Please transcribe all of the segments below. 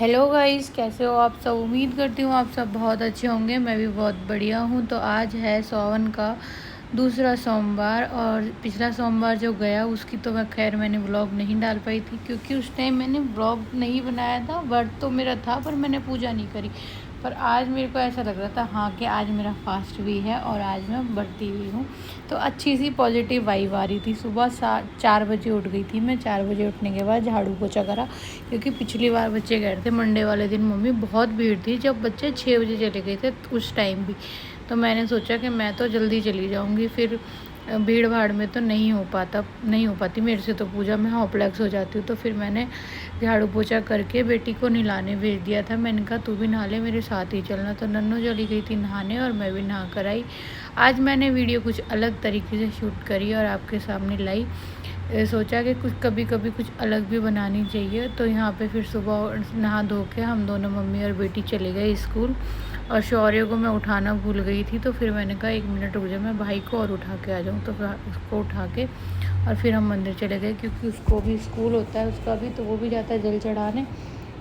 Hello guys, कैसे हो आप सब। उम्मीद करती हूँ आप सब बहुत अच्छे होंगे। मैं भी बहुत बढ़िया हूँ। तो आज है सावन का दूसरा सोमवार और पिछला सोमवार जो गया उसकी तो मैं खैर मैंने व्लॉग नहीं डाल पाई थी क्योंकि उस टाइम मैंने व्लॉग नहीं बनाया था। व्रत तो मेरा था पर मैंने पूजा नहीं करी। पर आज मेरे को ऐसा लग रहा था हाँ कि आज मेरा फास्ट भी है और आज मैं व्रती भी हूँ। तो अच्छी सी पॉजिटिव वाइब आ रही थी। सुबह 4 बजे उठ गई थी मैं। 4 बजे उठने के बाद झाड़ू पोछा करा क्योंकि पिछली बार बच्चे कह रहे थे मंडे वाले दिन मम्मी बहुत भीड़ थी, जब बच्चे 6 बजे चले गए थे उस टाइम भी। तो मैंने सोचा कि मैं तो जल्दी चली जाऊंगी, फिर भीड़ भाड़ में तो नहीं हो पाती मेरे से तो पूजा, मैं हॉपलेक्स हो जाती हूँ। तो फिर मैंने झाड़ू पोछा करके बेटी को नहलाने भेज दिया था। मैंने कहा तू भी नहा ले, मेरे साथ ही चलना। तो नन्नू चली गई थी नहाने और मैं भी नहा कर आई। आज मैंने वीडियो कुछ अलग तरीके से शूट करी और आपके सामने लाई। सोचा कि कुछ कभी कभी कुछ अलग भी बनानी चाहिए। तो यहाँ पे फिर सुबह नहा धो के हम दोनों मम्मी और बेटी चले गए स्कूल और शौर्य को मैं उठाना भूल गई थी। तो फिर मैंने कहा 1 मिनट रुक जा, मैं भाई को और उठा के आ जाऊँ। तो फिर उसको उठा के और फिर हम मंदिर चले गए क्योंकि उसको भी स्कूल होता है उसका भी, तो वो भी जाता है जल चढ़ाने।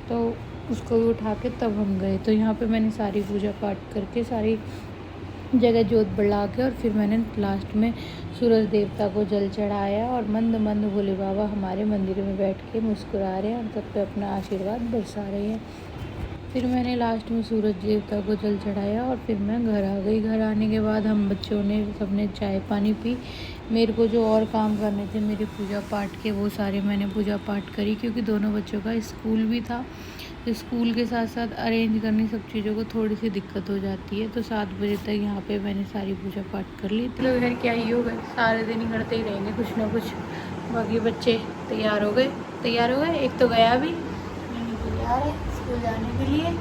तो उसको भी उठा के तब हम गए। तो यहाँ पे मैंने सारी पूजा पाठ करके सारी जगह जोत बढ़ा के और फिर मैंने लास्ट में सूरज देवता को जल चढ़ाया और मंद मंद भोले बाबा हमारे मंदिर में बैठ के मुस्कुरा रहे हैं और सब पे अपना आशीर्वाद बरसा रहे हैं। फिर मैंने लास्ट में सूरज देवता को जल चढ़ाया और फिर मैं घर आ गई। घर आने के बाद हम बच्चों ने सबने चाय पानी पी। मेरे को जो और काम करने थे मेरे पूजा पाठ के वो सारे मैंने पूजा पाठ करी क्योंकि दोनों बच्चों का स्कूल भी था। तो स्कूल के साथ साथ अरेंज करनी सब चीज़ों को थोड़ी सी दिक्कत हो जाती है। तो 7 बजे तक यहाँ पे मैंने सारी पूजा पाठ कर ली। तो घर क्या ही होगा, सारे दिन ही करते ही रहेंगे कुछ ना कुछ। बाकी बच्चे तैयार हो गए। एक तो गया भी नहीं, तैयार है स्कूल जाने के लिए।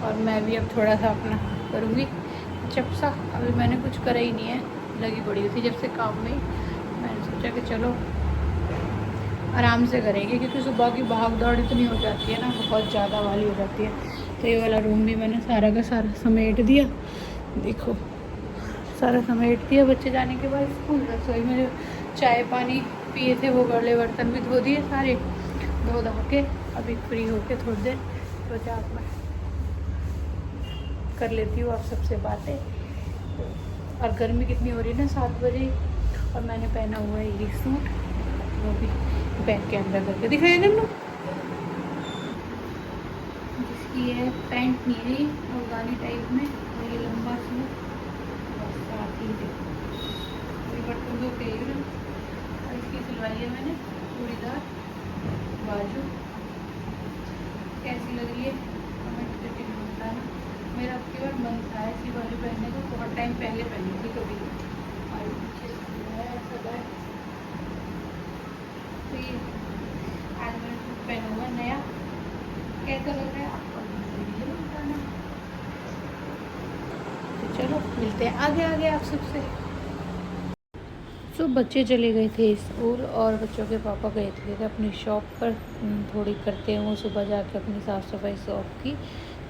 और मैं भी अब थोड़ा सा अपना करूँगी चपसा। अभी मैंने कुछ करा ही नहीं है, लगी पड़ी थी जब से काम में। मैंने सोचा कि चलो आराम से करेंगे क्योंकि सुबह की भाग दौड़ इतनी हो जाती है ना, बहुत ज़्यादा वाली हो जाती है। तो ये वाला रूम भी मैंने सारा का सारा समेट दिया, देखो सारा समेट दिया। बच्चे जाने के बाद स्कूल रसोई में जो चाय पानी पिए थे वो गले बर्तन भी धो दिए सारे, धो धा के अभी फ्री होके थोड़ी देर सोचा आप मैं कर लेती हूँ आप सबसे बातें। और गर्मी कितनी हो रही है ना 7 बजे। और मैंने पहना हुआ है ये सूट, वो भी बैग के अंदर करके दिखाई नन्नू, जिसकी है पैंट नीली अफगानी टाइप में और ये लंबा सूट और साथ ही देखो ये बर्तन धो के और इसकी सिलवाई है मैंने चूड़ीदार बाजू। कैसी लग रही है कमेंट करके बताना। मेरा अब की बार मन था ऐसी वाली पहनने का, बहुत टाइम पहले पहनी थी कभी और पीछे ऐसा बैग। तो ये आज मैंने सूट पहना हुआ नया, कैसा लग रहा है आपको बताना। तो चलो मिलते हैं आगे आगे आप सबसे। तो बच्चे चले गए थे स्कूल और बच्चों के पापा गए थे अपनी शॉप पर, थोड़ी करते हैं वो सुबह जाके अपनी साफ़ सफाई शॉप की।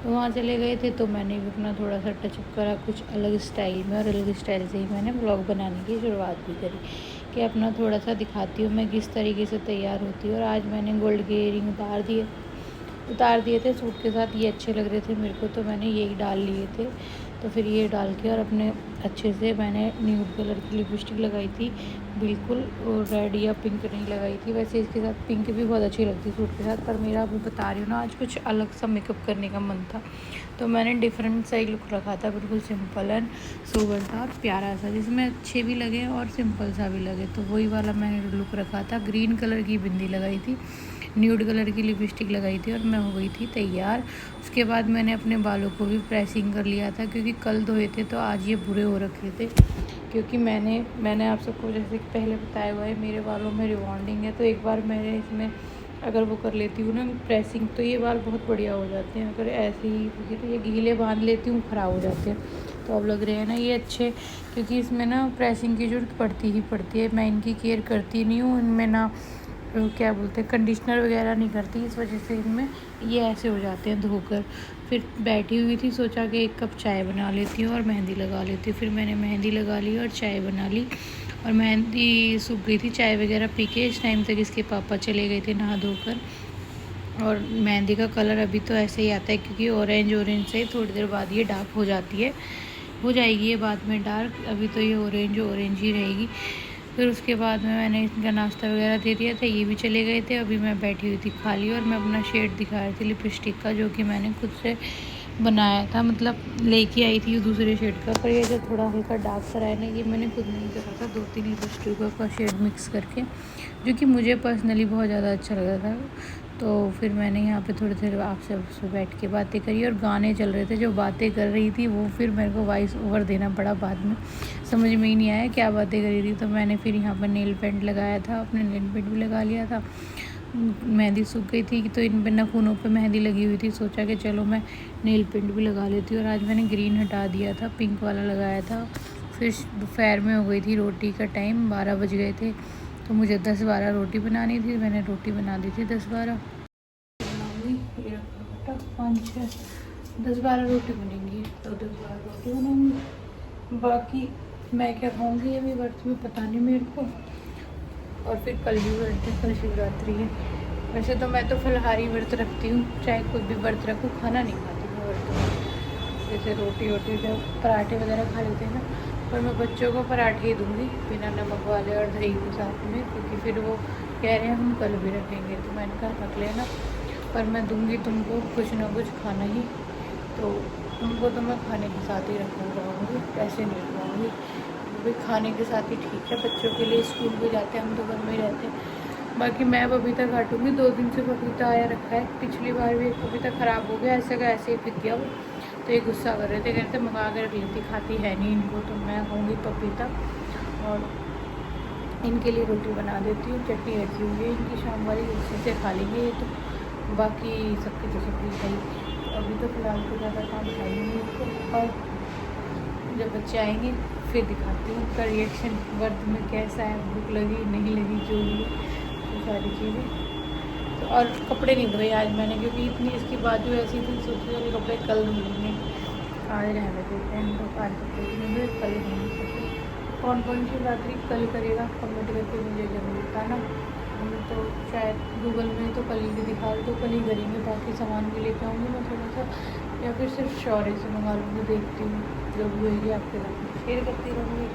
तो वहाँ चले गए थे तो मैंने भी अपना थोड़ा सा टचअप करा कुछ अलग स्टाइल में और अलग स्टाइल से ही मैंने ब्लॉग बनाने की शुरुआत भी करी कि अपना थोड़ा सा दिखाती हूँ मैं किस तरीके से तैयार होती हूँ। और आज मैंने गोल्ड के इयरिंग उतार दिए थे सूट के साथ, ये अच्छे लग रहे थे मेरे को तो मैंने यही डाल लिए थे। तो फिर ये डाल के और अपने अच्छे से मैंने न्यूड कलर की लिपस्टिक लगाई थी, बिल्कुल रेड या पिंक नहीं लगाई थी। वैसे इसके साथ पिंक भी बहुत अच्छी लगती है सूट के साथ, पर मेरा अभी बता रही हूँ ना आज कुछ अलग सा मेकअप करने का मन था। तो मैंने डिफरेंट सा ही लुक रखा था, बिल्कुल सिंपल एंड सोबर था और प्यारा सा, जिसमें अच्छे भी लगे और सिंपल सा भी लगे। तो वही वाला मैंने लुक रखा था। ग्रीन कलर की बिंदी लगाई थी, न्यूड कलर की लिपस्टिक लगाई थी और मैं हो गई थी तैयार। उसके बाद मैंने अपने बालों को भी प्रेसिंग कर लिया था क्योंकि कल धोए थे तो आज ये बुरे हो रखे थे। क्योंकि मैंने आप सबको जैसे कि पहले बताया हुआ है मेरे बालों में रिबॉन्डिंग है, तो एक बार मैंने इसमें अगर वो कर लेती हूँ ना प्रेसिंग तो ये बाल बहुत बढ़िया हो जाते हैं। अगर ऐसे ही तो ये गीले बांध लेती हूँ ख़राब हो जाते हैं। तो अब लग रहे हैं ना ये अच्छे, क्योंकि इसमें ना प्रेसिंग की ज़रूरत पड़ती ही पड़ती है। मैं इनकी केयर करती नहीं हूँ, इनमें ना क्या बोलते हैं कंडीशनर वगैरह नहीं करती, इस वजह से इनमें ये ऐसे हो जाते हैं धोकर। फिर बैठी हुई थी, सोचा कि 1 कप चाय बना लेती हूँ और मेहंदी लगा लेती हूँ। फिर मैंने मेहंदी लगा ली और चाय बना ली और मेहंदी सूख गई थी चाय वगैरह पी के। इस टाइम तक इसके पापा चले गए थे नहा धोकर। और मेहंदी का कलर अभी तो ऐसे ही आता है, क्योंकि ऑरेंज से थोड़ी देर बाद ये डार्क हो जाती है, हो जाएगी ये बाद में डार्क। अभी तो ये ऑरेंज ही रहेगी। फिर उसके बाद में मैंने इनका नाश्ता वगैरह दे दिया था, ये भी चले गए थे। अभी मैं बैठी हुई थी खाली, और मैं अपना शेड दिखा रही थी लिपस्टिक का, जो कि मैंने खुद से बनाया था, मतलब लेके आई थी दूसरे शेड का। पर ये जो थोड़ा हल्का डार्क सा है ना, ये मैंने खुद नहीं करा था, 2-3 लिपस्टिकों का शेड मिक्स करके, जो कि मुझे पर्सनली बहुत ज़्यादा अच्छा लगा था। तो फिर मैंने यहाँ पे थोड़ी देर आपसे बैठ के बातें करी, और गाने चल रहे थे। जो बातें कर रही थी वो फिर मेरे को वॉइस ओवर देना पड़ा, बाद में समझ में ही नहीं आया क्या बातें करी थी। तो मैंने फिर यहाँ पर नेल पेंट लगाया था, अपने नेल पेंट भी लगा लिया था। मेहंदी सूख गई थी तो इन पर नाखूनों पे मेहंदी लगी हुई थी, सोचा कि चलो मैं नेल पेंट भी लगा लेती हूँ। और आज मैंने ग्रीन हटा दिया था, पिंक वाला लगाया था। फिर दोपहर में हो गई थी रोटी का टाइम, 12 बज गए थे। तो मुझे 10-12 रोटी बनानी थी, मैंने रोटी बना दी थी 10-12 बनाऊँगी। 10-12 रोटी बनेंगी, तो 10-12 रोटी बनाऊँगी। बाकी मैं क्या खाऊँगी अभी व्रत में पता नहीं मेरे को। और फिर कल भी व्रत है, कल शिवरात्रि है। वैसे तो मैं तो फलहारी व्रत रखती हूँ, चाहे कोई भी व्रत रखूँ, खाना नहीं खाती मैं व्रत में। जैसे रोटी जब पराठे वगैरह खा लेते हैं ना, पर मैं बच्चों को पराठे ही दूँगी बिना नमक वाले और दही के साथ में, क्योंकि फिर वो कह रहे हैं हम कल भी रखेंगे, तो मैंने कहा रख लेना। पर मैं दूँगी तुमको कुछ ना कुछ खाना ही, तो तुमको तो मैं खाने के साथ ही रखना चाहूँगी, ऐसे नहीं रखवाऊँगी। भाई खाने के साथ ही ठीक है, बच्चों के लिए स्कूल भी जाते हैं, हम तो घर में ही रहते हैं। बाकी मैं पपीता काटूँगी, 2 दिन से पपीता आया रखा है। पिछली बार भी एक पपीता ख़राब हो गया, ऐसे का ऐसे ही फिक गया वो। तो ये गुस्सा कर रहे थे, कहते मंगा के रख लेती, खाती है नहीं इनको, तो मैं खाऊँगी पपीता और इनके लिए रोटी बना देती हूँ। चटनी रखी हुई है इनकी शाम वाली, उसी से खा लेंगे ये तो। बाकी सबकी तो सब्जी खाई। अभी तो फिलहाल तो ज़्यादा काम खाएंगे इसको, और जब बच्चे आएंगे फिर दिखाती हूँ उसका रिएक्शन, व्रत में कैसा है, भूख लगी नहीं लगी, जो भी वो सारी चीज़ें। तो और कपड़े नहीं धोए आज मैंने, क्योंकि इतनी इसकी बाजू ऐसी थी, सोचे वाले कपड़े कल धो लेंगे, आज रहने देते हैं। तो आज कपड़े नहीं धोए, कल धोएंगे। कौन कौन शिवरात्रि कल करेगा कमेंट करके मुझे जरूर बताना। तो शायद गूगल में तो कल ही भी दिखा रहे, तो कल ही करेंगे। बाकी सामान भी लेके आऊँगी मैं थोड़ा सा, या फिर सिर्फ शौर्य से मंगा लूँगी, देखती हूँ जो भी होगी आपके साथ शेयर करती रहूँगी।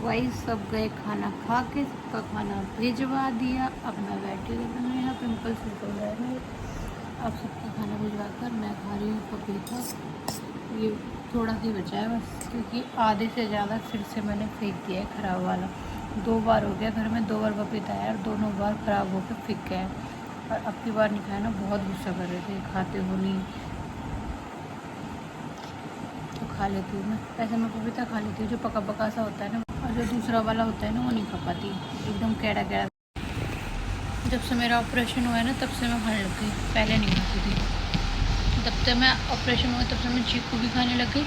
वही सब गए खाना खा के, सबका खाना भिजवा दिया। अब मैं बैठी हूँ, मैंने यहाँ पिंपल्स निकल रहा है मेरे। अब सबका खाना भिजवा कर मैं खा रही हूँ पपीता। ये थोड़ा सी बचा है बस, क्योंकि आधे से ज़्यादा फिर से मैंने फेंक दिया है ख़राब वाला। 2 बार हो गया घर में, 2 बार पपीता है और दोनों बार ख़राब होकर फेंक गया है। और अब की बार नहीं खाया ना, बहुत गुस्सा कर रहे थे, खाते हो नहीं, तो खा लेती हूँ मैं। वैसे मैं पपीता खा लेती हूँ जो पका पका सा होता है ना, और जो दूसरा वाला होता है ना वो नहीं खा पाती, एकदम कैड़ा कैड़ा। जब से मेरा ऑपरेशन हुआ है ना, तब से मैं खाने लग गई, पहले नहीं खाती थी। तब से मैं ऑपरेशन हुआ तब से मैं चीकू भी खाने लग गई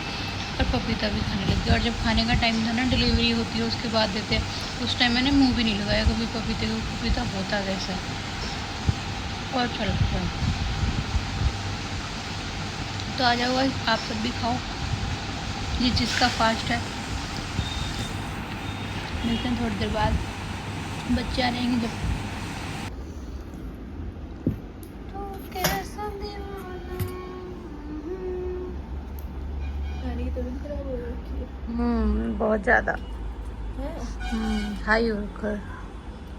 और पपीता भी खाने लग गई। और जब खाने का टाइम था ना, डिलीवरी होती है उसके बाद देते हैं, उस टाइम मैंने मुँह भी नहीं लगाया कभी पपीते को। पपीता होता कैसा है और अच्छा लगता है। तो आ जाओ आप सब भी खाओ, ये जिसका फास्ट है। मिलते हैं थोड़ी देर बाद, बच्चे आ जाएंगे जब। बहुत ज़्यादा हाई होकर,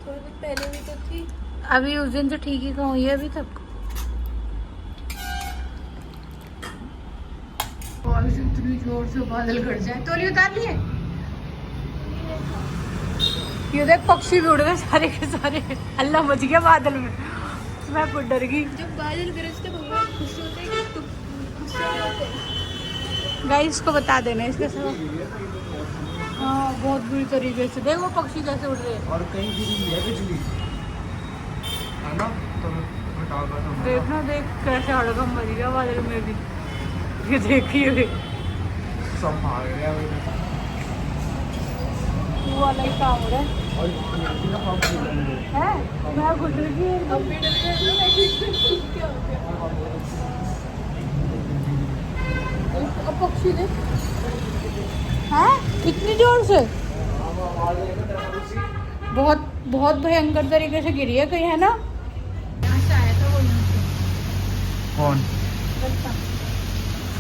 थोड़ी देर पहले भी तो थी। अभी उस दिन तो ठीक ही खाऊँ, ये अभी तक बारिश इतनी जोर से बादल गड़ जाए। तोली उतार लिए, ये देख पक्षी भी उड़ गए सारे के सारे, अल्लाह मच गया बादल में, मैं खुद डर गई। जब बादल गरजते भगवान खुश होते हैं कि तुम गुस्से में होते। गाइस को बता देना इसके साथ। हाँ बहुत बुरी तरीके से, देखो पक्षी कैसे उड़ रहे हैं। और कहीं गिरी है बिजली, है ना? तो देखना, देख कैसे हड़कम मच गया बादल में भी, ये देखिए सब भाग रहे हैं। वो वाला ही काम हो रहा है। मैं खुद की अब भी डर रहे हैं ना, क्या हो गया? अब पक्षी देख, हाँ कितनी जोर से, बहुत बहुत भयंकर तरीके से गिरी है कहीं, है ना? यहाँ से आया था वो, यहाँ से कौन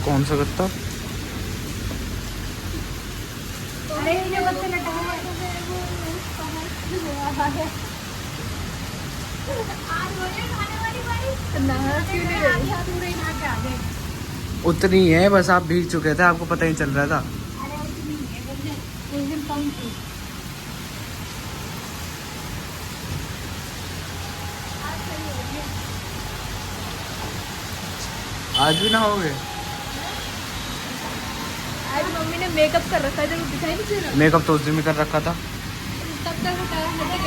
कौन सा गत्ता? अरे ये बच्चे लटा हुआ है आज बोले खाने वाली बारी नहा क्यों नहीं रही पूरे नहा के आ गए। उतनी है बस, आप भीग चुके थे, आपको पता ही चल रहा था। अरे उतनी है बोले उस दिन कम थी। आज सही हो गया। आज भी नहाओगे? आज मम्मी ने मेकअप कर रखा है, जब दिखाई नहीं दे रहा। मेकअप तो उस दिन भी कर रखा था। तब तक वो टाइम लगे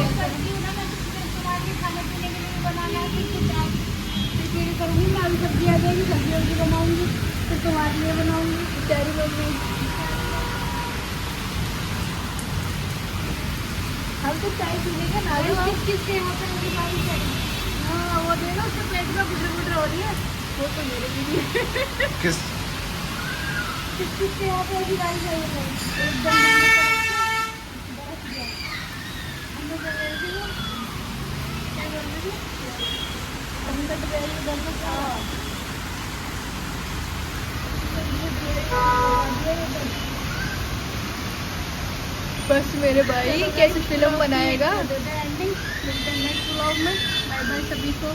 खाने पीने के लिए बनाना है, फिर करूँगी मैं अभी सब्जी आ जाएगी, सब्जी वब्जी बनाऊँगी, फिर तुम्हारे लिए बनाऊँगी बेचारी मम्मी। हम तो चाय पीने का ना किसके यहाँ पे मेरी बारी है। हाँ वो देखो उसके पेट में गुडर गुडर हो रही है, वो तो मेरे भी नहीं है। किसके यहाँ पे अभी बारी है एकदम बस मेरे भाई कैसे फिल्म बनाएगा। मिलते हैं नेक्स्ट व्लॉग में। बाय बाय सभी को।